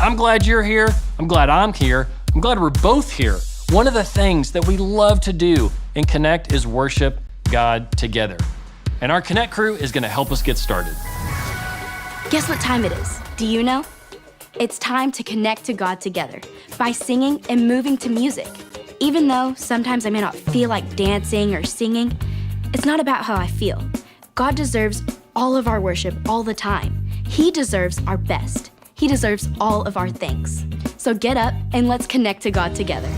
I'm glad you're here. I'm glad I'm here. I'm glad we're both here. One of the things that we love to do in Connect is worship God together. And our Connect crew is going to help us get started. Guess what time it is? Do you know? It's time to connect to God together by singing and moving to music. Even though sometimes I may not feel like dancing or singing, it's not about how I feel. God deserves all of our worship all the time. He deserves our best. He deserves all of our thanks. So get up and let's connect to God together.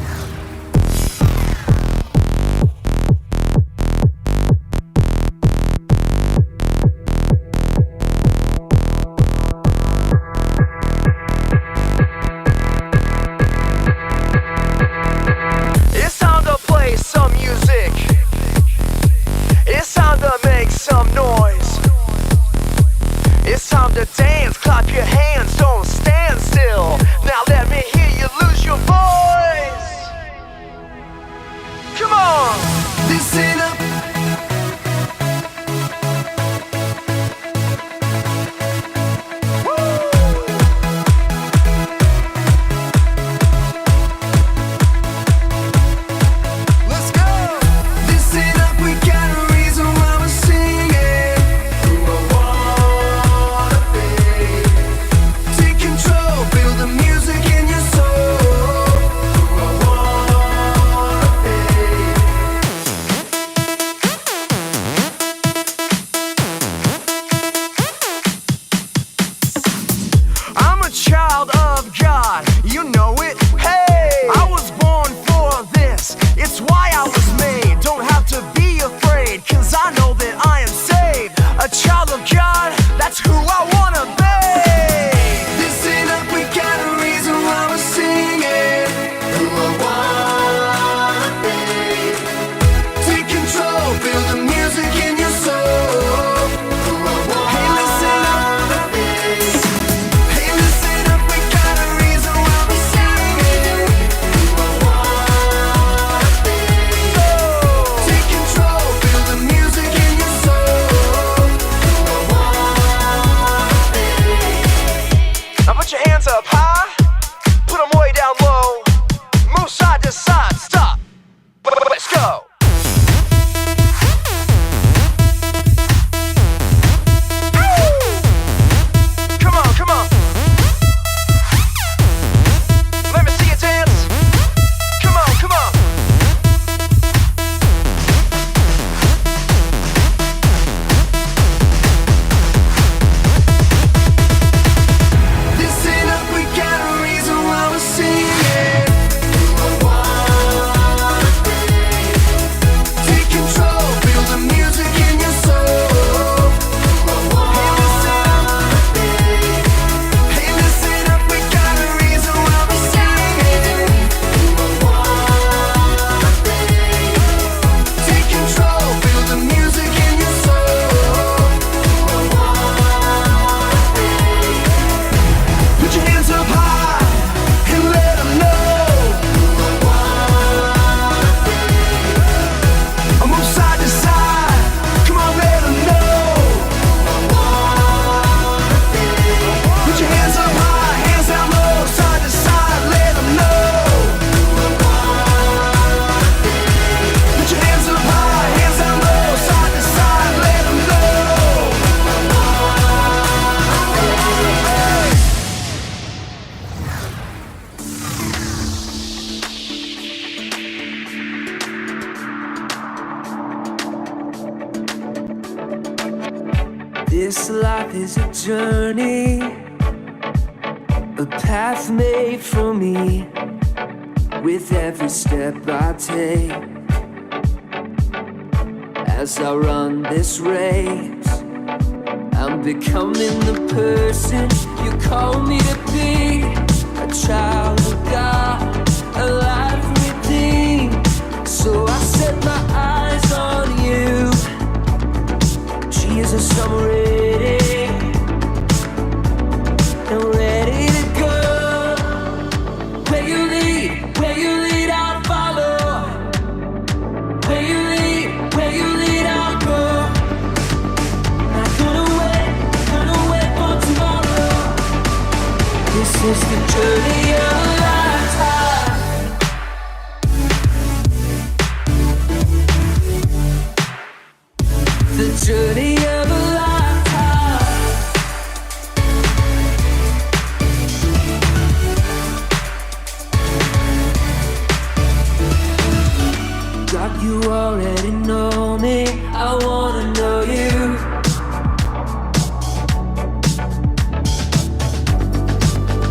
It's time to play some music. It's time to make some noise. It's time to dance, clap your hands, don't stand still. Now let me hear you lose your voice. Come on! Listen up. Let's go! Listen up, we got a reason why we're singing. Who I wanna be. Take control, feel the music in your soul. Who I wanna be. I'm a child of God, you know it. Hey, I was born for this. It's why I was made. Don't have to be afraid, 'cause I know that I am saved. A child of God, that's who I wanna be. Listen up, we got a reason why we're singing. Who I wanna be. Take control, feel the music in your soul. Who I wanna Hey, listen up. Hey, listen up, we got a reason why we're singing. Who I wanna be. Take control, feel the music in your soul. Who I wanna be. Now put your hands up high, put them way down low. Move side to side, stop. Let's go. Come on, come on. Let me see you dance. Come on, come on. Listen up, we got a reason why we're singing. Who I wanna be. Take control, feel the music in your soul. Who I wanna be. Hey, listen up, we got a reason why we're singing. Who I wanna be. Take control, feel the music in your soul. Who I wanna be. Put your hands up high and let them know who I wanna be. I'll move side to side, come on, let them know who I wanna be. Put your hands up high, hands down low, side to side, let them know who I wanna be. Put your hands up high, hands down low, side to side, let them know who I wanna be. This life is a journey, a path made for me. With every step I take, as I run this race, I'm becoming the person you call me to be. A child of God, alive within. So I set my eyes on you, Jesus, I'm ready, and ready to go. Where you lead, I'll follow. Where you lead, I'll go. Not gonna wait for tomorrow. This is journey of a lifetime. The journey of a lifetime. God, you already know me. I wanna know you.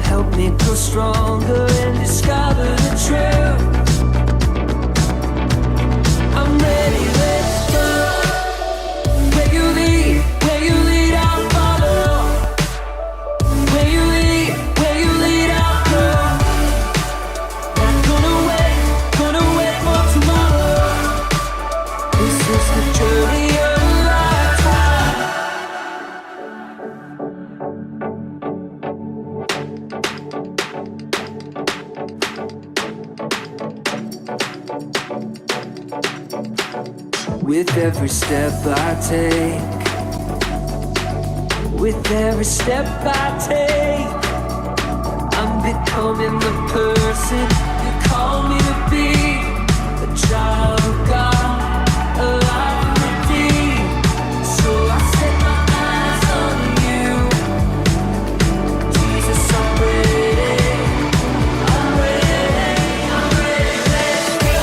Help me grow stronger and discover the truth. I'm ready, let's go. Where you lead, I'll follow. Where you lead, I'll go. Not gonna wait for tomorrow. This is the journey of a lifetime. With every step I take, with every step I take, I'm becoming the person you call me to be. A child of God, alive and redeemed. So I set my eyes on you. Jesus, I'm ready. I'm ready, let's go.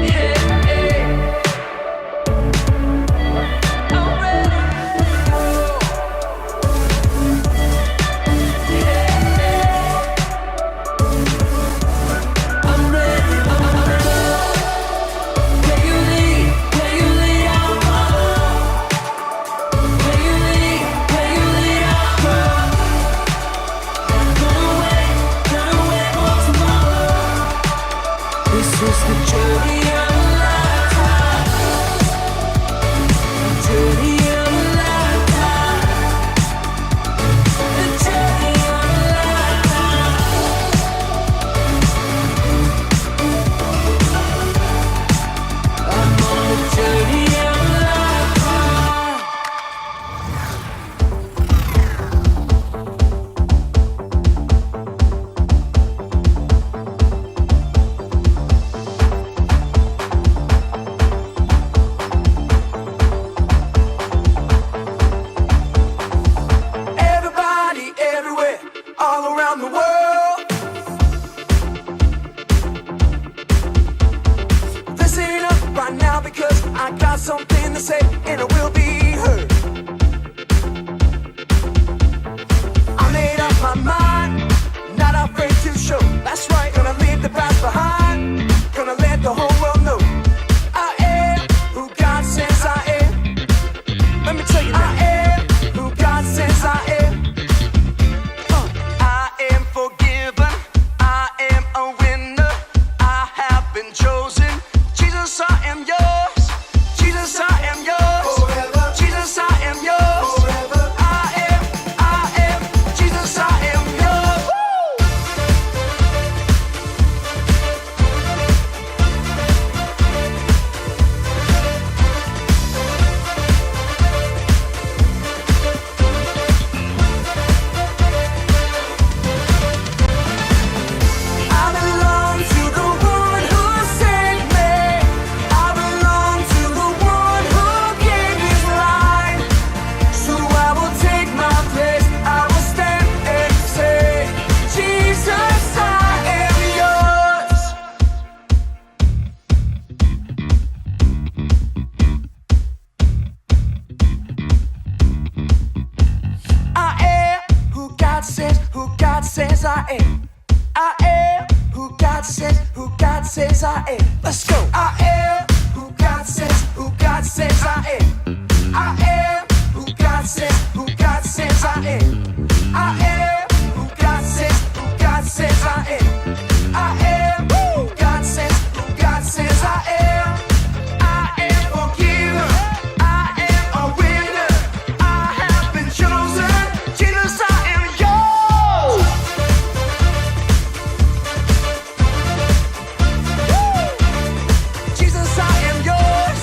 Yeah, yeah. I'm ready to go. Yeah, yeah. I'm ready, Where you lead, I'll follow. Where you lead, I'll go. Not gonna wait for tomorrow. This is the journey of a lifetime. The journey of a lifetime. The journey of a lifetime. I'm on the journey of a lifetime. Everybody, everywhere, all around the world. Listen up right now because I got something to say and it will be heard. I made up my mind, not afraid to show. That's right, gonna leave the past behind. Gonna let the whole world know I am who God says I am. Let me tell you now. I am who God says I am. I am forgiven. I am a winner. I have been chosen. Jesus, I am yours. Jesus, I am yours. Forever. Jesus, I am yours. Forever. I am. Jesus, I am yours. Woo! I belong to the one who saved me. I belong to the one who gave his life. So I will take my place. I will stand and say, Jesus, I am yours. I am who God says I am. I am who God says I am. Let's go. I am who God says I am. I am who God says I am. I am who God says I am. I am who God says I am. I am forgiven. I am a winner. I have been chosen. Jesus, I am yours. Jesus, I am yours.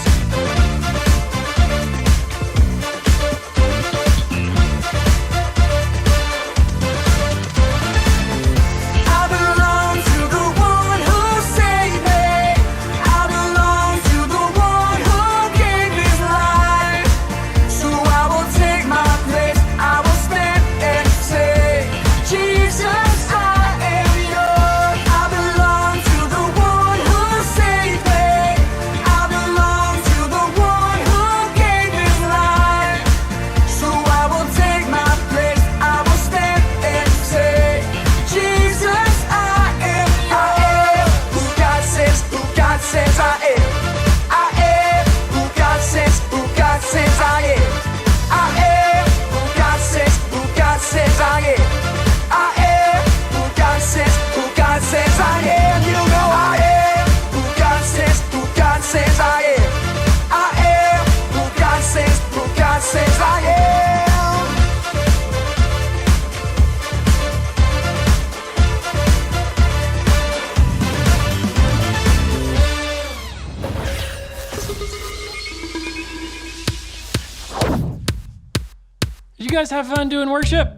guys have fun doing worship?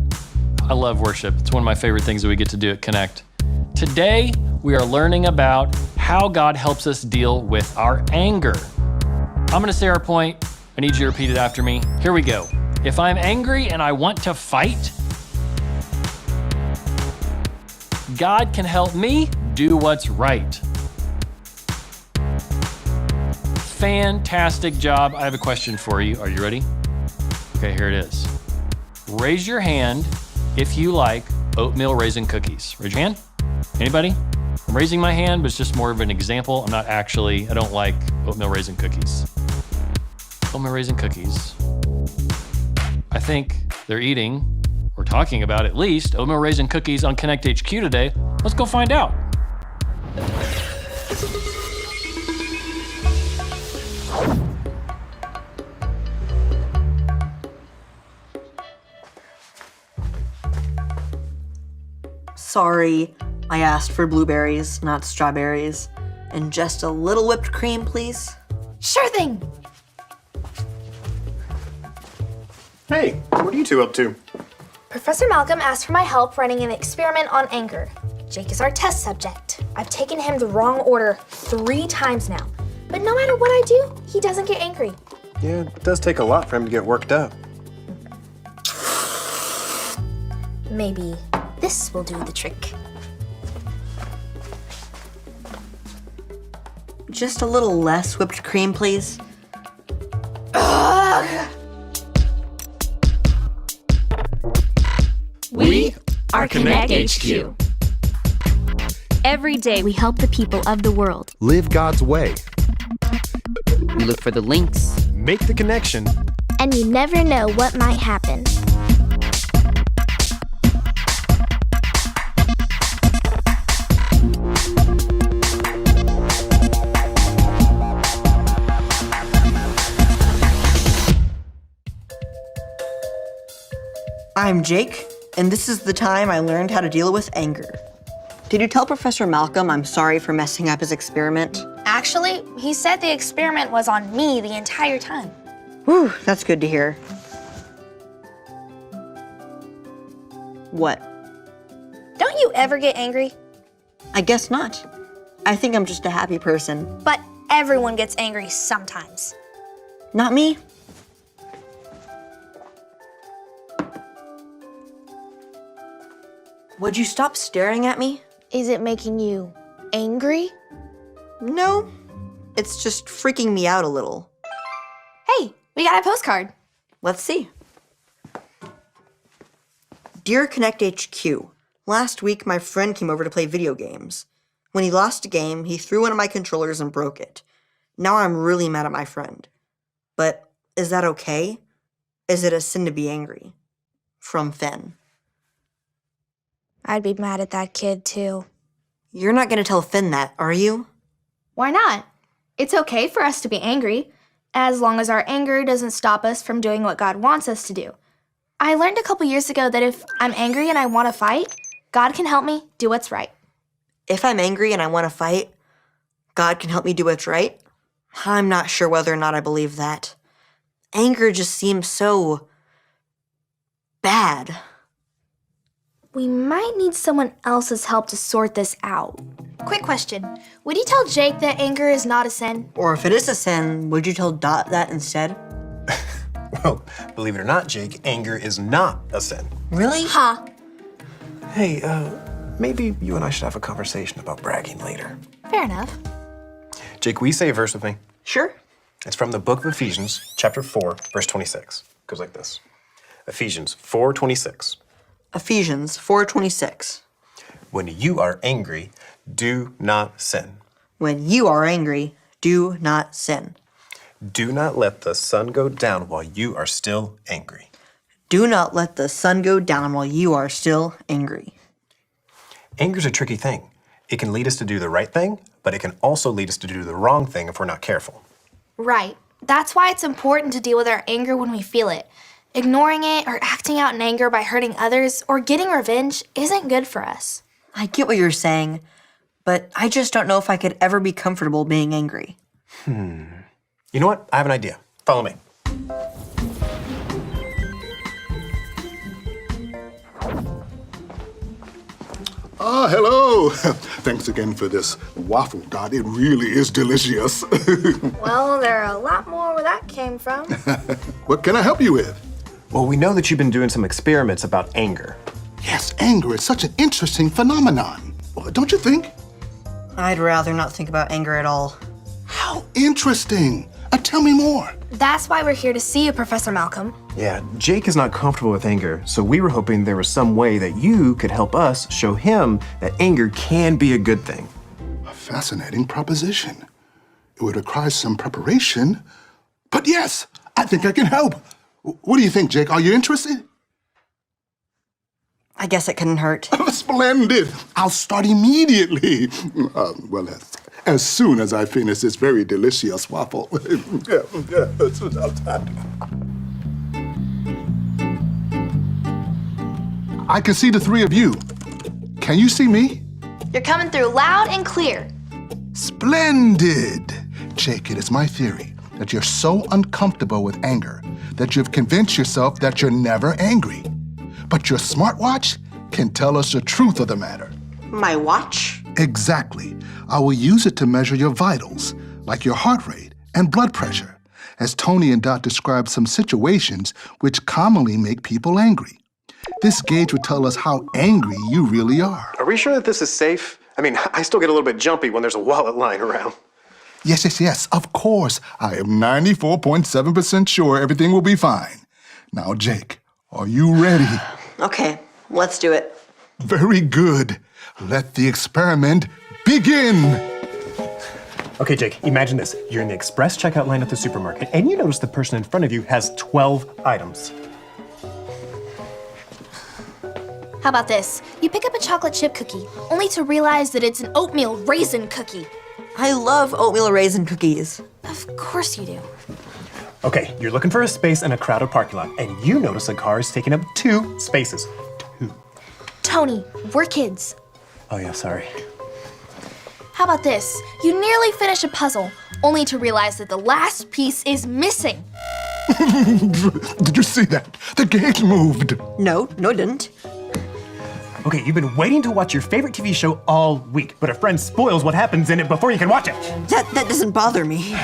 I love worship. It's one of my favorite things that we get to do at Connect. Today, we are learning about how God helps us deal with our anger. I'm gonna say our point. I need you to repeat it after me. Here we go. If I'm angry and I want to fight, God can help me do what's right. Fantastic job. I have a question for you. Are you ready? Okay, here it is. Raise your hand if you like oatmeal raisin cookies. Raise your hand. Anybody? I'm raising my hand, but it's just more of an example. I don't like oatmeal raisin cookies. Oatmeal raisin cookies. I think they're eating, or talking about at least, oatmeal raisin cookies on Connect HQ today. Let's go find out. Sorry, I asked for blueberries, not strawberries. And just a little whipped cream, please. Sure thing. Hey, what are you two up to? Professor Malcolm asked for my help running an experiment on anger. Jake is our test subject. I've taken him the wrong order 3 times now. But no matter what I do, he doesn't get angry. Yeah, it does take a lot for him to get worked up. Maybe this will do the trick. Just a little less whipped cream, please. We are Connect HQ. Every day we help the people of the world. Live God's way. We look for the links. Make the connection. And you never know what might happen. I'm Jake, and this is the time I learned how to deal with anger. Did you tell Professor Malcolm I'm sorry for messing up his experiment? Actually, he said the experiment was on me the entire time. Whew, that's good to hear. What? Don't you ever get angry? I guess not. I think I'm just a happy person. But everyone gets angry sometimes. Not me. Would you stop staring at me? Is it making you angry? No, it's just freaking me out a little. Hey, we got a postcard. Let's see. Dear Connect HQ, last week my friend came over to play video games. When he lost a game, he threw one of my controllers and broke it. Now I'm really mad at my friend. But is that okay? Is it a sin to be angry? From Finn. I'd be mad at that kid too. You're not gonna tell Finn that, are you? Why not? It's okay for us to be angry, as long as our anger doesn't stop us from doing what God wants us to do. I learned a couple years ago that if I'm angry and I want to fight, God can help me do what's right. If I'm angry and I want to fight, God can help me do what's right? I'm not sure whether or not I believe that. Anger just seems so bad. We might need someone else's help to sort this out. Quick question. Would you tell Jake that anger is not a sin? Or if it is a sin, would you tell Dot that instead? Well, believe it or not, Jake, anger is not a sin. Really? Huh. Hey, maybe you and I should have a conversation about bragging later. Fair enough. Jake, will you say a verse with me? Sure. It's from the book of Ephesians, chapter 4, verse 26. It goes like this. Ephesians 4:26. Ephesians 4:26. When you are angry, do not sin. When you are angry, do not sin. Do not let the sun go down while you are still angry. Do not let the sun go down while you are still angry. Anger's a tricky thing. It can lead us to do the right thing, but it can also lead us to do the wrong thing if we're not careful. Right. That's why it's important to deal with our anger when we feel it. Ignoring it or acting out in anger by hurting others or getting revenge isn't good for us. I get what you're saying, but I just don't know if I could ever be comfortable being angry. You know what? I have an idea. Follow me. Ah, hello. Thanks again for this waffle, God. It really is delicious. Well, there are a lot more where that came from. What can I help you with? Well, we know that you've been doing some experiments about anger. Yes, anger is such an interesting phenomenon. Don't you think? I'd rather not think about anger at all. How interesting. Tell me more. That's why we're here to see you, Professor Malcolm. Yeah, Jake is not comfortable with anger, so we were hoping there was some way that you could help us show him that anger can be a good thing. A fascinating proposition. It would require some preparation, but yes, I think I can help. What do you think, Jake? Are you interested? I guess it couldn't hurt. Splendid. I'll start immediately. As soon as I finish this very delicious waffle. As soon as I can see the three of you. Can you see me? You're coming through loud and clear. Splendid. Jake, it is my theory that you're so uncomfortable with anger that you've convinced yourself that you're never angry. But your smartwatch can tell us the truth of the matter. My watch? Exactly. I will use it to measure your vitals, like your heart rate and blood pressure, as Tony and Dot described some situations which commonly make people angry. This gauge would tell us how angry you really are. Are we sure that this is safe? I mean, I still get a little bit jumpy when there's a wallet lying around. Yes, of course. I am 94.7% sure everything will be fine. Now, Jake, are you ready? Okay, let's do it. Very good. Let the experiment begin. Okay, Jake, imagine this. You're in the express checkout line at the supermarket, and you notice the person in front of you has 12 items. How about this? You pick up a chocolate chip cookie, only to realize that it's an oatmeal raisin cookie. I love oatmeal raisin cookies. Of course you do. Okay, you're looking for a space in a crowded parking lot, and you notice a car is taking up 2 spaces. 2. Tony, we're kids. Oh yeah, sorry. How about this? You nearly finish a puzzle, only to realize that the last piece is missing. Did you see that? The gate moved. No, it didn't. Okay, you've been waiting to watch your favorite TV show all week, but a friend spoils what happens in it before you can watch it. That doesn't bother me.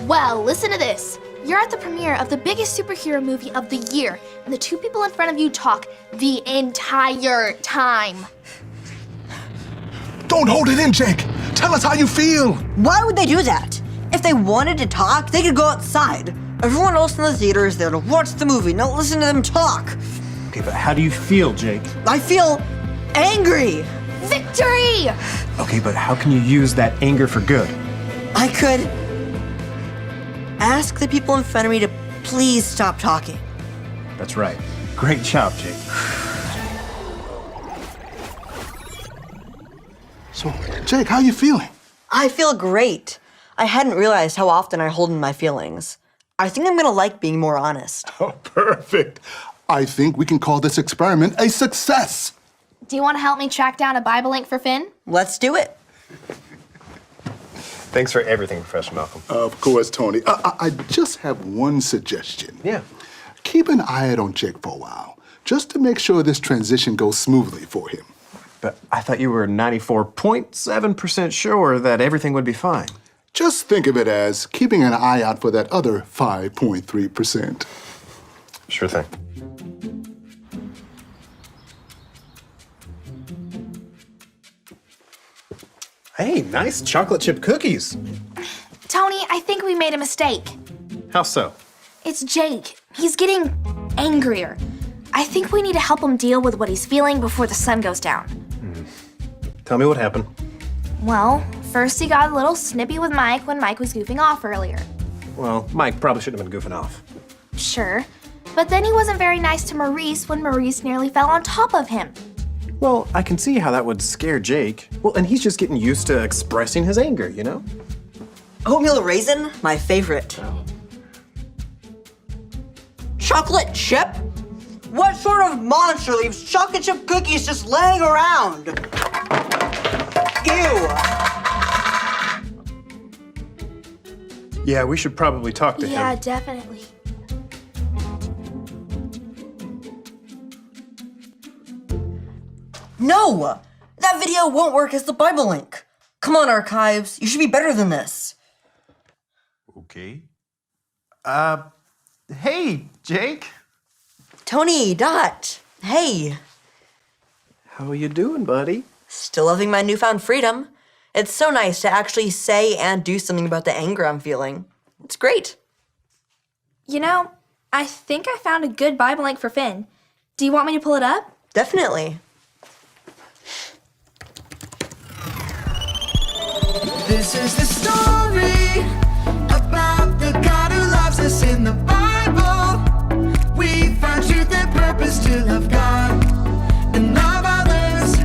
Well, listen to this. You're at the premiere of the biggest superhero movie of the year, and the 2 people in front of you talk the entire time. Don't hold it in, Jake. Tell us how you feel. Why would they do that? If they wanted to talk, they could go outside. Everyone else in the theater is there to watch the movie, not listen to them talk. Okay, but how do you feel, Jake? I feel angry. Victory! Okay, but how can you use that anger for good? I could ask the people in front of me to please stop talking. That's right. Great job, Jake. So, Jake, how you feeling? I feel great. I hadn't realized how often I hold in my feelings. I think I'm gonna like being more honest. Oh, perfect. I think we can call this experiment a success. Do you want to help me track down a Bible link for Finn? Let's do it. Thanks for everything, Professor Malcolm. Of course, Tony. I just have one suggestion. Yeah. Keep an eye out on Jake for a while, just to make sure this transition goes smoothly for him. But I thought you were 94.7% sure that everything would be fine. Just think of it as keeping an eye out for that other 5.3%. Sure thing. Hey, nice chocolate chip cookies. Tony, I think we made a mistake. How so? It's Jake. He's getting angrier. I think we need to help him deal with what he's feeling before the sun goes down. Tell me what happened. Well, first he got a little snippy with Mike when Mike was goofing off earlier. Well, Mike probably shouldn't have been goofing off. Sure. But then he wasn't very nice to Maurice when Maurice nearly fell on top of him. Well, I can see how that would scare Jake. Well, and he's just getting used to expressing his anger, you know? Oatmeal raisin, my favorite. Chocolate chip? What sort of monster leaves chocolate chip cookies just laying around? Ew. Yeah, we should probably talk to Yeah, him. definitely. No! That video won't work as the Bible link. Come on, Archives. You should be better than this. Okay. Hey, Jake. Tony, Dot. Hey. How are you doing, buddy? Still loving my newfound freedom. It's so nice to actually say and do something about the anger I'm feeling. It's great. You know, I think I found a good Bible link for Finn. Do you want me to pull it up? Definitely. This is the story about the God who loves us in the Bible. We find truth and purpose to love God and love others.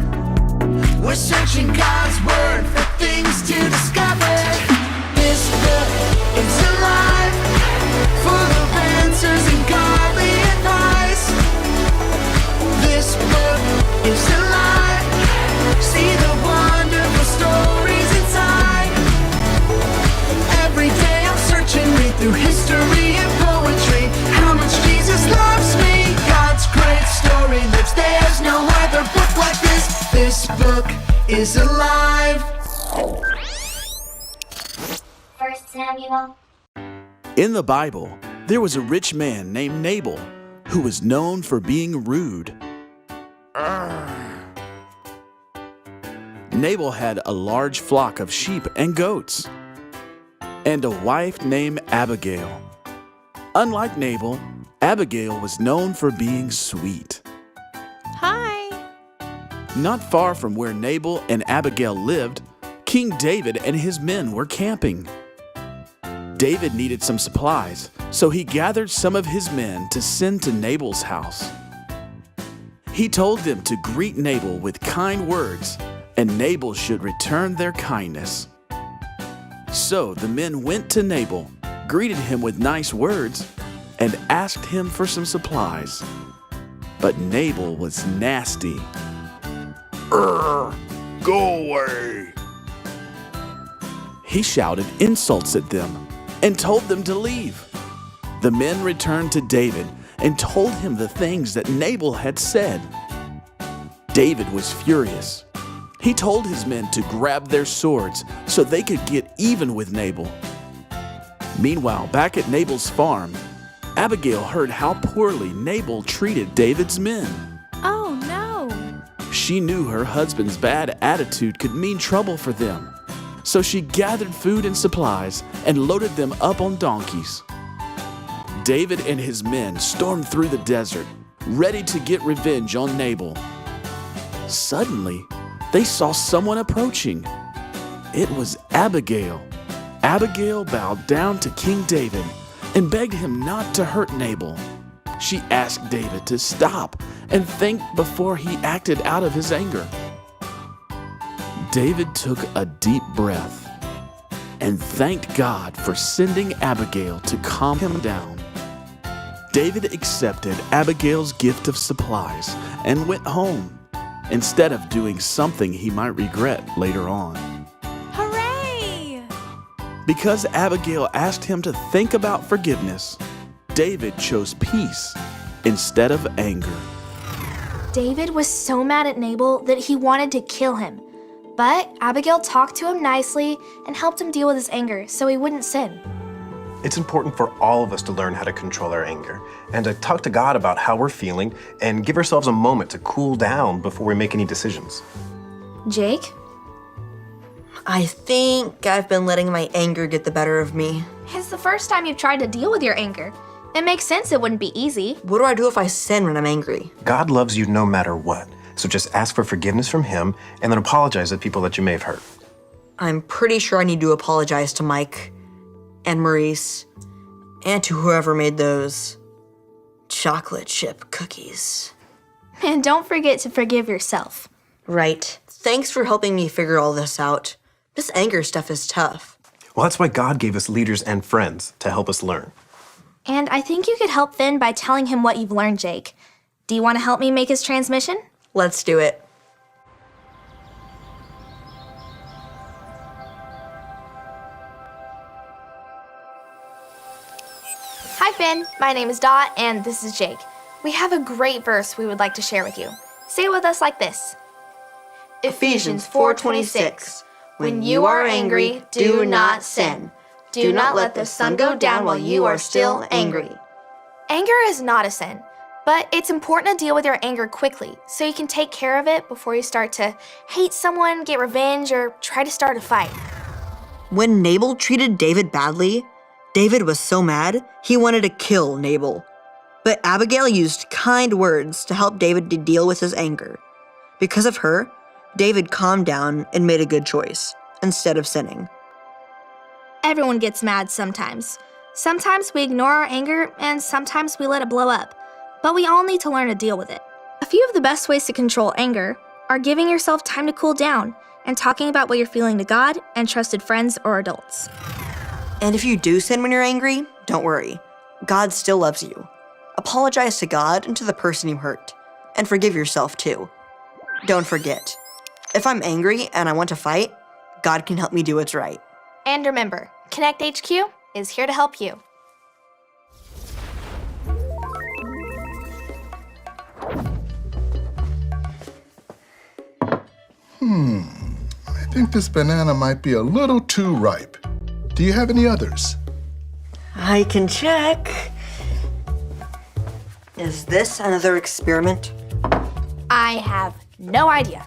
We're searching God's word for things to discover. This book is alive, full of answers and godly advice. This book is alive. See the wonderful stories inside. Every day I'm searching, read through history and poetry. How much Jesus loves me. God's great story lives. There's no other book like this. This book is alive. 1 Samuel. In the Bible, there was a rich man named Nabal who was known for being rude. Nabal had a large flock of sheep and goats, and a wife named Abigail. Unlike Nabal, Abigail was known for being sweet. Hi. Not far from where Nabal and Abigail lived, King David and his men were camping. David needed some supplies, so he gathered some of his men to send to Nabal's house. He told them to greet Nabal with kind words, and Nabal should return their kindness. So the men went to Nabal, greeted him with nice words, and asked him for some supplies. But Nabal was nasty. Go away! He shouted insults at them and told them to leave. The men returned to David and told him the things that Nabal had said. David was furious. He told his men to grab their swords so they could get even with Nabal. Meanwhile, back at Nabal's farm, Abigail heard how poorly Nabal treated David's men. Oh, no. She knew her husband's bad attitude could mean trouble for them, so she gathered food and supplies and loaded them up on donkeys. David and his men stormed through the desert, ready to get revenge on Nabal. Suddenly, they saw someone approaching. It was Abigail. Abigail bowed down to King David and begged him not to hurt Nabal. She asked David to stop and think before he acted out of his anger. David took a deep breath and thanked God for sending Abigail to calm him down. David accepted Abigail's gift of supplies and went home, instead of doing something he might regret later on. Hooray! Because Abigail asked him to think about forgiveness, David chose peace instead of anger. David was so mad at Nabal that he wanted to kill him. But Abigail talked to him nicely and helped him deal with his anger so he wouldn't sin. It's important for all of us to learn how to control our anger and to talk to God about how we're feeling and give ourselves a moment to cool down before we make any decisions. Jake? I think I've been letting my anger get the better of me. It's the first time you've tried to deal with your anger. It makes sense it wouldn't be easy. What do I do if I sin when I'm angry? God loves you no matter what, so just ask for forgiveness from Him and then apologize to people that you may have hurt. I'm pretty sure I need to apologize to Mike and Maurice and to whoever made those chocolate chip cookies. And don't forget to forgive yourself. Right. Thanks for helping me figure all this out. This anger stuff is tough. Well, that's why God gave us leaders and friends to help us learn. And I think you could help Finn by telling him what you've learned, Jake. Do you want to help me make his transmission? Let's do it. Hi, Finn. My name is Dot, and this is Jake. We have a great verse we would like to share with you. Say it with us like this. Ephesians 4:26. When you are angry, do not sin. Do not let the sun go down while you are still angry. Anger is not a sin, but it's important to deal with your anger quickly so you can take care of it before you start to hate someone, get revenge, or try to start a fight. When Nabal treated David badly, David was so mad he wanted to kill Nabal. But Abigail used kind words to help David to deal with his anger. Because of her, David calmed down and made a good choice, instead of sinning. Everyone gets mad sometimes. Sometimes we ignore our anger, and sometimes we let it blow up. But we all need to learn to deal with it. A few of the best ways to control anger are giving yourself time to cool down and talking about what you're feeling to God and trusted friends or adults. And if you do sin when you're angry, don't worry. God still loves you. Apologize to God and to the person you hurt, and forgive yourself too. Don't forget, if I'm angry and I want to fight, God can help me do what's right. And remember, Connect HQ is here to help you. I think this banana might be a little too ripe. Do you have any others? I can check. Is this another experiment? I have no idea.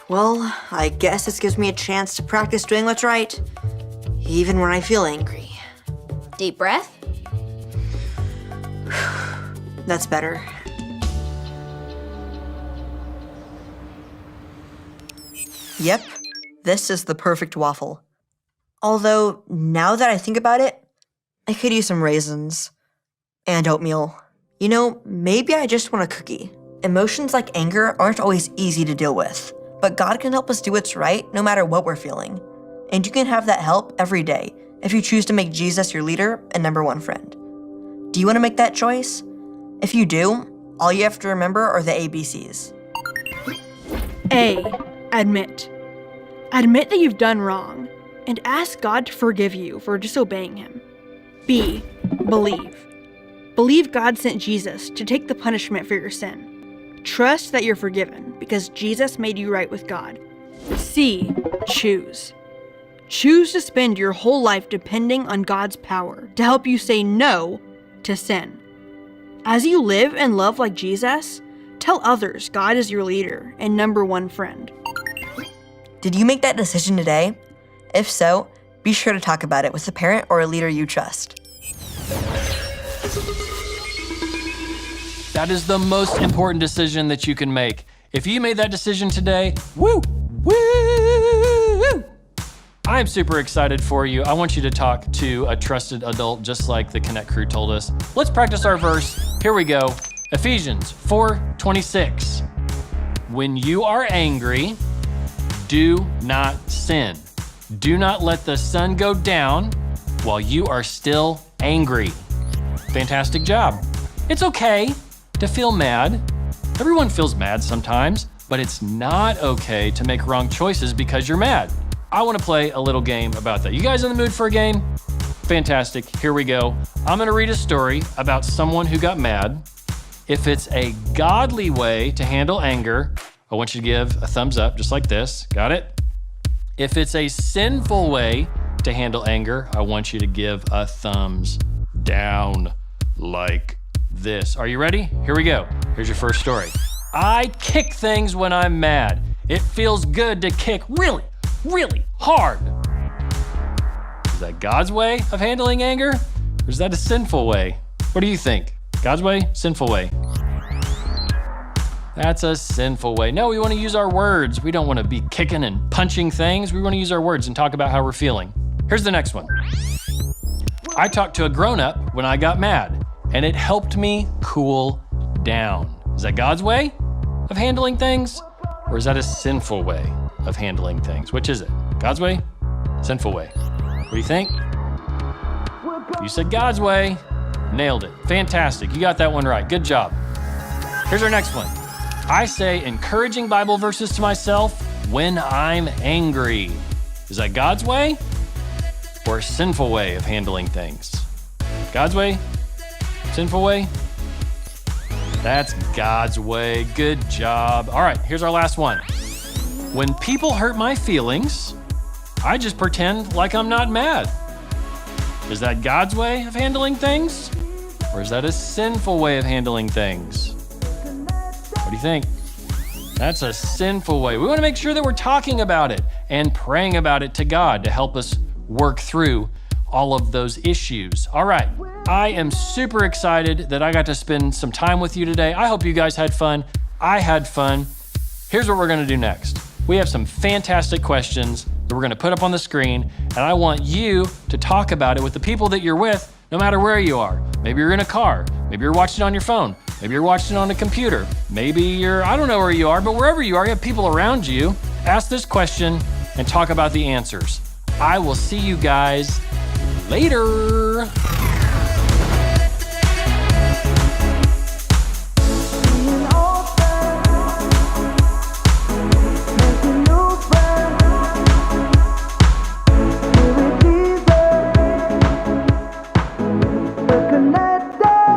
Well, I guess this gives me a chance to practice doing what's right, even when I feel angry. Deep breath. That's better. Yep, this is the perfect waffle. Although, now that I think about it, I could use some raisins and oatmeal. You know, maybe I just want a cookie. Emotions like anger aren't always easy to deal with, but God can help us do what's right no matter what we're feeling. And you can have that help every day if you choose to make Jesus your leader and number one friend. Do you want to make that choice? If you do, all you have to remember are the ABCs. A. Admit. Admit that you've done wrong and ask God to forgive you for disobeying Him. B. Believe. Believe God sent Jesus to take the punishment for your sin. Trust that you're forgiven because Jesus made you right with God. C. Choose. Choose to spend your whole life depending on God's power to help you say no to sin. As you live and love like Jesus, tell others God is your leader and number one friend. Did you make that decision today? If so, be sure to talk about it with a parent or a leader you trust. That is the most important decision that you can make. If you made that decision today, woo! I'm super excited for you. I want you to talk to a trusted adult just like the Connect crew told us. Let's practice our verse. Here we go. Ephesians 4:26. When you are angry, do not sin. Do not let the sun go down while you are still angry. Fantastic job. It's okay to feel mad. Everyone feels mad sometimes, but it's not okay to make wrong choices because you're mad. I want to play a little game about that. You guys in the mood for a game? Fantastic. Here we go. I'm going to read a story about someone who got mad. If it's a godly way to handle anger, I want you to give a thumbs up, just like this. Got it? If it's a sinful way to handle anger, I want you to give a thumbs down, like this. Are you ready? Here we go. Here's your first story. I kick things when I'm mad. It feels good to kick really, really hard. Is that God's way of handling anger? Or is that a sinful way? What do you think? God's way? Sinful way? That's a sinful way. No, we want to use our words. We don't want to be kicking and punching things. We want to use our words and talk about how we're feeling. Here's the next one. I talked to a grown-up when I got mad, and it helped me cool down. Is that God's way of handling things? Or is that a sinful way of handling things? Which is it? God's way? Sinful way? What do you think? You said God's way. Nailed it. Fantastic. You got that one right. Good job. Here's our next one. I say encouraging Bible verses to myself when I'm angry. Is that God's way or a sinful way of handling things? God's way? Sinful way? That's God's way. Good job. All right, here's our last one. When people hurt my feelings, I just pretend like I'm not mad. Is that God's way of handling things? Or is that a sinful way of handling things? What do you think? That's a sinful way. We want to make sure that we're talking about it and praying about it to God to help us work through all of those issues. All right, I am super excited that I got to spend some time with you today. I hope you guys had fun. I had fun. Here's what we're gonna do next. We have some fantastic questions that we're gonna put up on the screen, and I want you to talk about it with the people that you're with, no matter where you are. Maybe you're in a car, maybe you're watching it on your phone, maybe you're watching it on a computer, maybe you're, I don't know where you are, but wherever you are, you have people around you. Ask this question and talk about the answers. I will see you guys later.